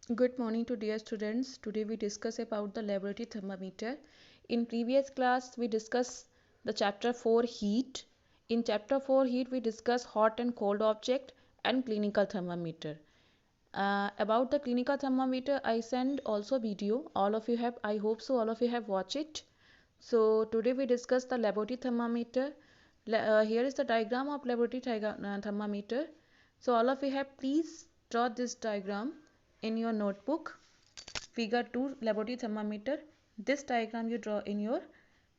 Good morning to dear students. Today we discuss about the laboratory thermometer. In previous class we discussed the chapter 4 heat. In chapter 4 heat we discuss hot and cold object and clinical thermometer. About the clinical thermometer I send also video. All of you have, I hope so all of you have watched it. So today we discuss the laboratory thermometer. Here is the diagram of laboratory thermometer. So all of you have please draw this diagram in your notebook. Figure 2 laboratory thermometer. This diagram you draw in your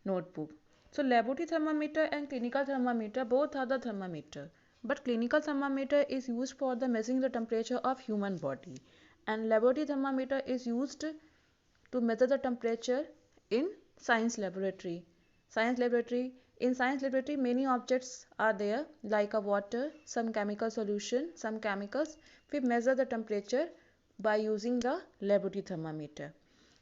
notebook. So laboratory thermometer and clinical thermometer both are the thermometer. But clinical thermometer is used for the measuring the temperature of human body. And laboratory thermometer is used to measure the temperature in science laboratory. Science laboratory. In science laboratory, many objects are there like a water, some chemical solution, some chemicals. We measure the temperature by using the laboratory thermometer.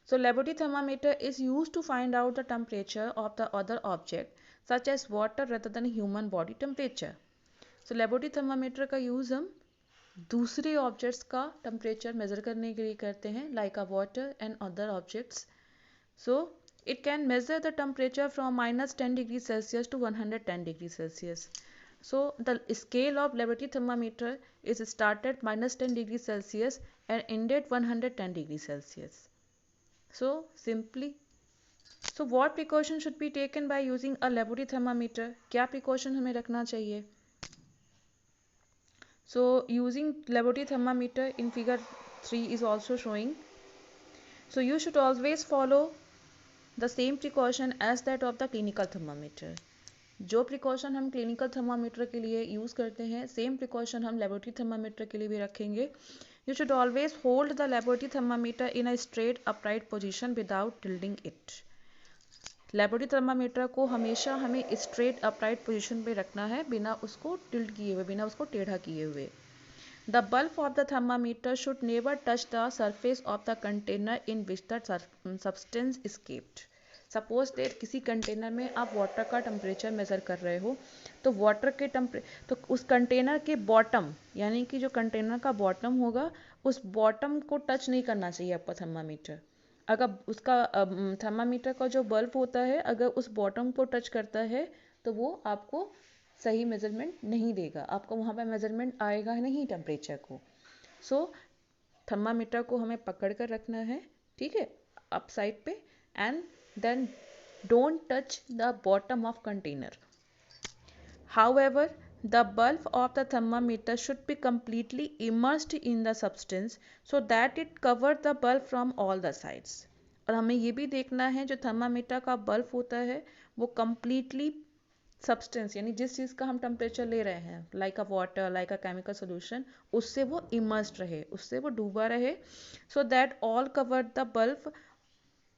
So laboratory thermometer is used to find out the temperature of the other object such as water rather than human body temperature. So laboratory thermometer का use हम दूसरे objects का temperature measure करने के लिए करते हैं like a water and other objects. So it can measure the temperature from minus 10 degrees Celsius to 110 degrees Celsius. So the scale of laboratory thermometer is started minus 10 degrees Celsius and ended 110 degrees Celsius. So simply, so what precaution should be taken by using a laboratory thermometer? क्या precaution हमें रखना चाहिए? So using laboratory thermometer in figure 3 is also showing. So you should always follow the same precaution as that of the clinical thermometer. जो precaution हम clinical thermometer के लिए use करते हैं सेम प्रिकॉशन हम लेबोरेटरी थर्मामीटर के लिए भी रखेंगे. You should always hold the laboratory thermometer in a straight upright position without tilting it. Laboratory thermometer को हमेशा हमें स्ट्रेट अपराइट पोजीशन पे रखना है बिना उसको टिल्ट किए हुए, बिना उसको टेढ़ा किए हुए. The bulb of the thermometer should never touch the surface of the container in which the substance is kept. Suppose that किसी कंटेनर में आप वाटर का टेम्परेचर मेज़र कर रहे हो तो वाटर के तो उस कंटेनर के बॉटम यानी कि जो कंटेनर का बॉटम होगा उस बॉटम को टच नहीं करना चाहिए आपका थर्मामीटर. अगर उसका थर्मामीटर का जो बल्ब होता है अगर उस बॉटम को टच करता है तो वो आपको सही मेजरमेंट नहीं देगा, आपको वहाँ पर मेजरमेंट आएगा नहीं टेम्परेचर को. सो थर्मामीटर को हमें पकड़ कर रखना है, ठीक है, अप साइड पे, and then don't touch the bottom of container. However, the bulb of the thermometer should be completely immersed in the substance so that it covers the bulb from all the sides. और हमें ये भी देखना है जो thermometer का bulb होता है वो completely सब्सटेंस यानी जिस चीज़ का हम टेम्परेचर ले रहे हैं like a water like a chemical solution उससे वो इमर्स्ड रहे, उससे वो डूबा रहे, so that all cover the bulb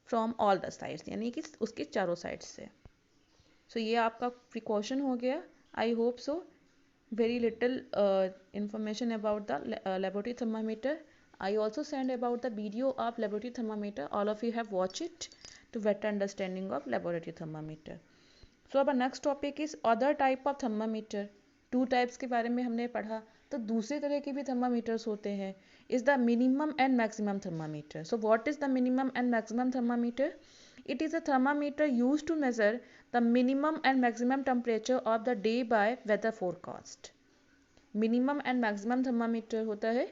from all the sides यानी कि उसके चारों साइड्स से. सो ये आपका प्रिकॉशन हो गया. I hope so very little information about the laboratory thermometer. I also send about the video of laboratory thermometer. All of you have watched it to better understanding of laboratory thermometer. सो अब next topic is other type of thermometer. Two types के बारे में हमने पढ़ा. तो दूसरे तरह के भी थर्मामीटर्स होते हैं. Is the minimum and maximum thermometer. So what is the minimum and maximum thermometer? It is a thermometer use to measure the minimum and maximum temperature of the day by weather forecast. Minimum and maximum thermometer होता है.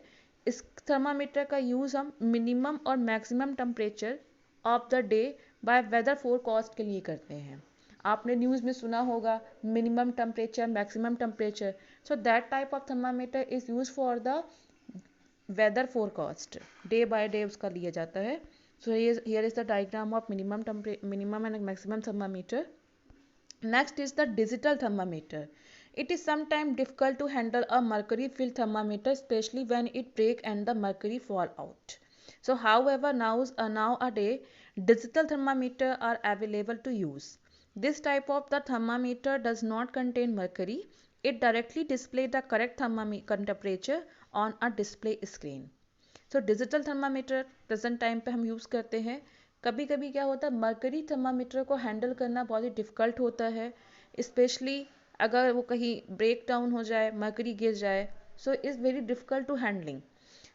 इस thermometer का use हम minimum और maximum temperature of the day by weather forecast के लिए करते हैं. आपने न्यूज़ में सुना होगा minimum temperature maximum temperature. So that type of thermometer is use for the weather forecast. Day by day उसका लिया जाता है. So here is the diagram of minimum and maximum thermometer. Next is the digital thermometer. It is sometimes difficult to handle a mercury-filled thermometer, especially when it breaks and the mercury fall out. So, however, nowadays digital thermometers are available to use. This type of the thermometer does not contain mercury. It directly displays the correct temperature on a display screen. So, digital thermometer present time पे हम use करते हैं. कभी कभी क्या होता है mercury thermometer को हैंडल करना बहुत ही डिफ़िकल्ट होता है, स्पेशली अगर वो कहीं ब्रेक डाउन हो जाए, मर्करी गिर जाए. So is very difficult to handling.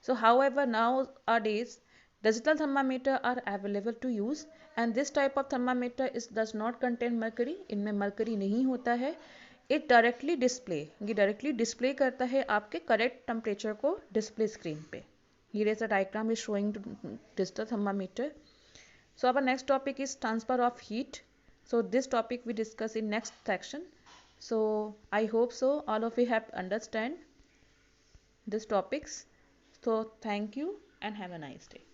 So however, nowadays digital thermometer are available to use, and this type of thermometer does not contain mercury. इनमें mercury नहीं होता है. ये डायरेक्टली डिस्प्ले करता है आपके करेक्ट टेम्परेचर को डिस्प्ले स्क्रीन पे. Here is a diagram is showing digital thermometer. So our next topic is transfer of heat. So this topic we discuss in next section. So I hope so all of you have understand these topics. So thank you and have a nice day.